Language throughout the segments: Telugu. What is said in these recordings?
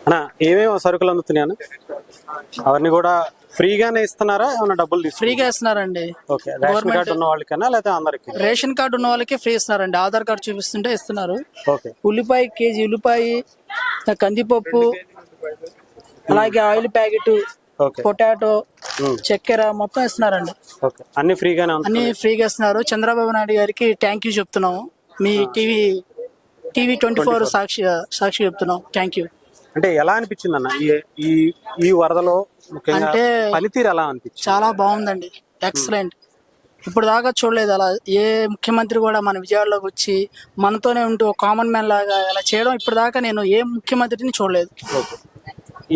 అన్నా ఏమేమి సరుకులు అందుతున్నాయన్న? అవన్నీ కూడా ఫ్రీగానే ఇస్తున్నారా, ఏమైనా డబ్బులు తీసుకు? ఫ్రీగా ఇస్తున్నారండి. ఓకే, రేషన్ కార్డు ఉన్న వాళ్ళకన్నా లేకపోతే అందరికి? రేషన్ కార్డు ఉన్న వాళ్ళకి ఫ్రీ ఇస్తున్నారండి. ఆధార్ కార్డు చూపిస్తుంటే ఇస్తున్నారు. ఓకే. ఉల్లిపాయ కేజీ, ఉల్లిపాయ, కందిపప్పు, అలాగే ఆయిల్ ప్యాకెట్, పొటాటో, చక్కెర మొత్తం ఇస్తున్నారండి. ఓకే, అన్ని ఫ్రీగానే అన్ని ఫ్రీగా ఇస్తున్నారు. చంద్రబాబు నాయుడు గారికి థ్యాంక్ యూ చెప్తున్నాము. మీ టీవీ 24 సాక్షి చెప్తున్నాం. Thank you. అంటే ఎలా అనిపించింది అన్న ఈ వరదలో అంటే పనితీరు ఎలా అనిపించింది? చాలా బాగుందండి, ఎక్సలెంట్. ఇప్పుడు దాకా చూడలేదు అలా. ఏ ముఖ్యమంత్రి కూడా మన విజయవాడలోకి వచ్చి మనతోనే ఉంటూ కామన్ మ్యాన్ లాగా అలా చేయడం ఇప్పుడు దాకా నేను ఏ ముఖ్యమంత్రిని చూడలేదు.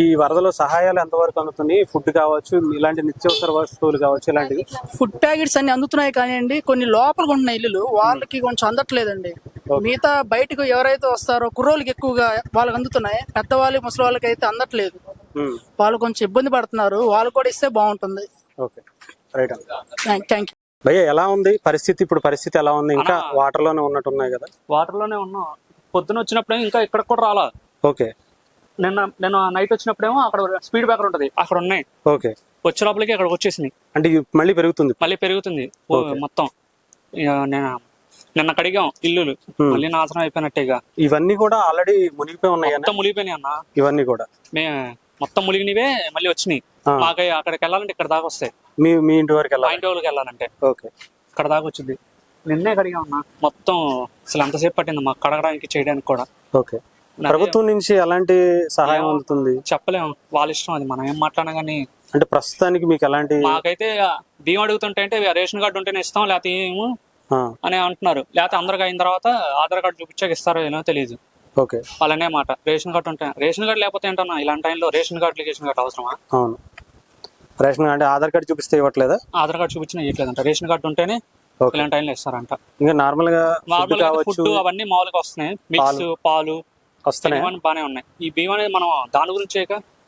ఈ వరదలో సహాయాలు ఎంతవరకు అందుతున్నాయి? ఫుడ్ కావచ్చు, ఇలాంటి నిత్యావసర వస్తువులు కావచ్చు, ఇలాంటివి ఫుడ్ ప్యాకెట్స్ అన్ని అందుతున్నాయి. కానీ కొన్ని లోపలికి ఉంటున్న ఇల్లులు వాళ్ళకి కొంచెం అందట్లేదండి. మిగతా బయటకు ఎవరైతే వస్తారో కుర్రోళ్ళకి ఎక్కువగా వాళ్ళకి అందుతున్నాయి. పెద్దవాళ్ళు, ముసలి వాళ్ళకి అయితే అందట్లేదు. వాళ్ళు కొంచెం ఇబ్బంది పడుతున్నారు. వాళ్ళు కూడా ఇస్తే బాగుంటుంది. Okay, right. Thank you. భయ్య, ఎలా ఉంది పరిస్థితి? ఇప్పుడు పరిస్థితి ఎలా ఉంది? ఇంకా వాటర్ లోనే ఉన్నట్టున్నాయి కదా? వాటర్ లోనే ఉన్నాం. పొద్దున వచ్చినప్పుడే ఇంకా ఇక్కడ కూడా రాలా. ఓకే. నిన్న నైట్ వచ్చినప్పుడేమో అక్కడ స్పీడ్ బ్రేకర్ ఉంటది, అక్కడ ఉన్నాయి. ఓకే. వచ్చే లోపలికి అక్కడ వచ్చేసింది. అంటే మళ్ళీ పెరుగుతుంది మొత్తం. నిన్న కడిగాం ఇల్లులు, మళ్ళీ నాశనం అయిపోయినట్టేగా. ఇవన్నీ కూడా ఆల్రెడీ మునిగిపోయి ఉన్నాయి. మొత్తం మునిగిపోయినాయి అన్న. ఇవన్నీ కూడా మొత్తం మునిగినవే మళ్ళీ వచ్చినాయి. మాకు అక్కడికి వెళ్ళాలంటే ఇక్కడ దాకా వస్తాయి. మీ ఇంటి వరకు వెళ్ళాలంటే ఓకే, ఇక్కడ దాకా వచ్చింది. నిన్నే కడిగా ఉన్నా మొత్తం. అసలు ఎంతసేపు పట్టింది మాకు కడగడానికి, చేయడానికి కూడా. ఓకే. ప్రభుత్వం నుంచి ఎలాంటి సహాయం అందుతుంది? చెప్పలేము, వాళ్ళ ఇష్టం. అది మనం ఏం మాట్లాడినా కానీ. అంటే ప్రస్తుతానికి మీకు ఎలాంటి? మాకైతే బియ్యం అడుగుతుంటే అంటే రేషన్ కార్డు ఉంటేనే ఇస్తాం, లేకపోతే ఏమో అని అంటున్నారు. లేకపోతే అందరికి అయిన తర్వాత ఆధార్ కార్డు చూపించాక ఇస్తారో ఏమో తెలియదు. ఓకే, వాళ్ళనే మాట. రేషన్ కార్డు ఉంటే, రేషన్ కార్డు లేకపోతే ఏంటన్నా ఇలాంటి టైంలో రేషన్ కార్డు అవసరమా? అవును, రేషన్ అంటే ఆధార్ కార్డు చూపిస్తే ఇవ్వట్లేదా? ఆధార్ కార్డు చూపించినా ఇవ్వట్లేదంట. రేషన్ కార్డు ఉంటేనే ఇలాంటి టైంలో ఇస్తారంట. ఇంకా నార్మల్ గా ఫుడ్ అవన్నీ మామూలుగా వస్తున్నాయి. మిక్స్, పాలు వస్తున్నాయి, బాగానే ఉన్నాయి. ఈ బియ్యం అనేది మనం దాని గురించి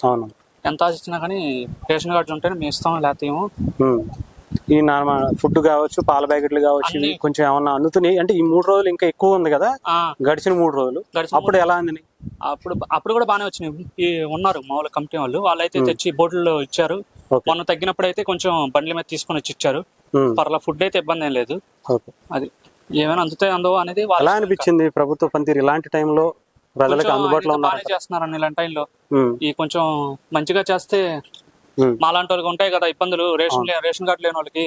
అవును ఎంత ఆశించినా కానీ రేషన్ కార్డు ఉంటేనే మేము ఇస్తాం, లేకపోతే ఏమో. ఈ నార్మల్ ఫుడ్ కావచ్చు, పాల ప్యాకెట్లు కావచ్చు, కొంచెం ఏమన్నా అందుతున్నాయి. అంటే ఈ 3 రోజులు ఇంకా ఎక్కువ ఉంది కదా, గడిచిన 3 రోజులు అప్పుడు ఎలా అందినాయి? అప్పుడు కూడా బాగానే వచ్చినాయి. ఉన్నారు మామూలు కమిటీ వాళ్ళైతే తెచ్చి బోట్లలో ఇచ్చారు. మొన్న తగ్గినప్పుడు అయితే కొంచెం బండ్ల మీద తీసుకొని వచ్చి ఇచ్చారు. పర్లా, ఫుడ్ అయితే ఇబ్బంది ఏం లేదు. అది ఏమైనా అందుతాయి అందవో అనేది. ఎలా అనిపించింది ప్రభుత్వ పనితీరు ఇలాంటి టైంలో? ప్రజలకు అందుబాటులో బాగానే చేస్తున్నారని ఇలాంటి టైంలో. ఈ కొంచెం మంచిగా చేస్తే మాలాంటి వాళ్ళకి ఉంటాయి కదా ఇబ్బందులు, రేషన్ కార్డు లేని వాళ్ళకి,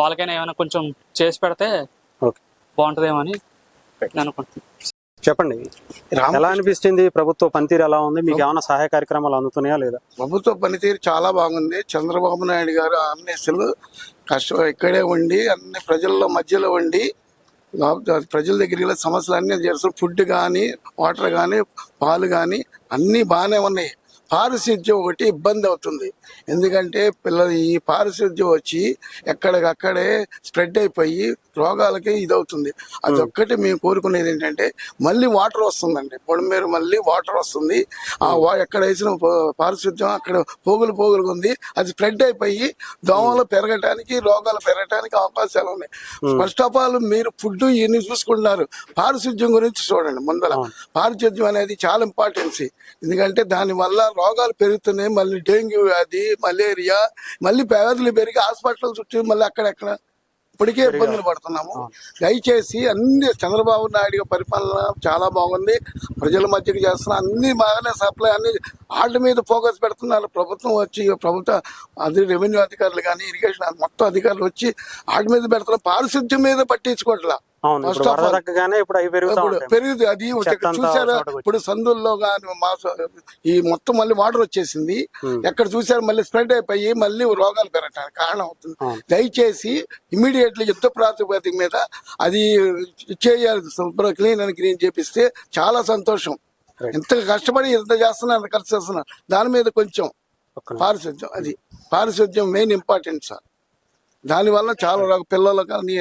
వాళ్ళకైనా ఏమైనా కొంచెం చేసి పెడితే బాగుంటదేమో అని అనుకుంటున్నాను. చెప్పండి, ఎలా అనిపిస్తుంది? ప్రభుత్వ పనితీరు ఎలా ఉంది? మీకు ఏమైనా సహాయ కార్యక్రమాలు అందుతున్నాయా లేదా? ప్రభుత్వ పనితీరు చాలా బాగుంది. చంద్రబాబు నాయుడు గారు అన్ని ఇక్కడే ఉండి అన్ని ప్రజల్లో మధ్యలో ఉండి ప్రజల దగ్గరికి సమస్యలు అన్నీ చేస్తారు. ఫుడ్ కానీ, వాటర్ కానీ, పాలు కానీ అన్నీ బాగానే ఉన్నాయి. పారిశుద్ధ్యం ఒకటి ఇబ్బంది అవుతుంది. ఎందుకంటే ఈ పారిశుద్ధ్యం వచ్చి ఎక్కడికక్కడే స్ప్రెడ్ అయిపోయి రోగాలకి ఇదవుతుంది. అది ఒక్కటి మేము కోరుకునేది ఏంటంటే మళ్ళీ వాటర్ వస్తుందండి. పొడిమేరు మళ్ళీ వాటర్ వస్తుంది. ఎక్కడ వేసిన పారిశుద్ధ్యం అక్కడ పోగులుగా ఉంది. అది స్ప్రెడ్ అయిపోయి దోమలు పెరగటానికి, రోగాలు పెరగటానికి అవకాశాలు ఉన్నాయి. ఫస్ట్ ఆఫ్ ఆల్ మీరు ఫుడ్ ఇవన్నీ చూసుకుంటున్నారు, పారిశుద్ధ్యం గురించి చూడండి. ముందర పారిశుద్ధ్యం అనేది చాలా ఇంపార్టెన్సీ. ఎందుకంటే దానివల్ల రోగాలు పెరుగుతున్నాయి. మళ్ళీ డెంగ్యూ వ్యాధి, మలేరియా, మళ్ళీ వ్యాధులు పెరిగి హాస్పిటల్ చుట్టూ మళ్ళీ అక్కడెక్కడ ఇప్పటికే ఇబ్బందులు పడుతున్నాము. దయచేసి అన్ని చంద్రబాబు నాయుడు పరిపాలన చాలా బాగుంది. ప్రజల మధ్యకి చేస్తున్నా అన్ని బాగానే సప్లై, అన్ని వాటి మీద ఫోకస్ పెడుతున్నారు. ప్రభుత్వం రెవెన్యూ అధికారులు కానీ, ఇరిగేషన్ మొత్తం అధికారులు వచ్చి వాటి మీద పెడుతున్నారు. పారిశుద్ధ్యం మీద పట్టించుకోవట్లా. పెరుగుతుంది. అది చూసారా, ఇప్పుడు సందుల్లో కానీ ఈ మొత్తం మళ్ళీ వాటర్ వచ్చేసింది. ఎక్కడ చూసారు మళ్ళీ స్ప్రెడ్ అయిపోయి మళ్ళీ రోగాలు పెరగడానికి కారణం అవుతుంది. దయచేసి ఇమీడియట్లీ యుద్ధ ప్రాతిపదిక మీద అది చేయాలి. క్లీన్ చేపిస్తే చాలా సంతోషం. ఎంత కష్టపడి ఎంత చేస్తున్నా, ఎంత ఖర్చు చేస్తున్నా, దాని మీద కొంచెం పారిశుద్ధ్యం మెయిన్ ఇంపార్టెంట్ సార్. దానివల్ల చాలా పిల్లలు కానీ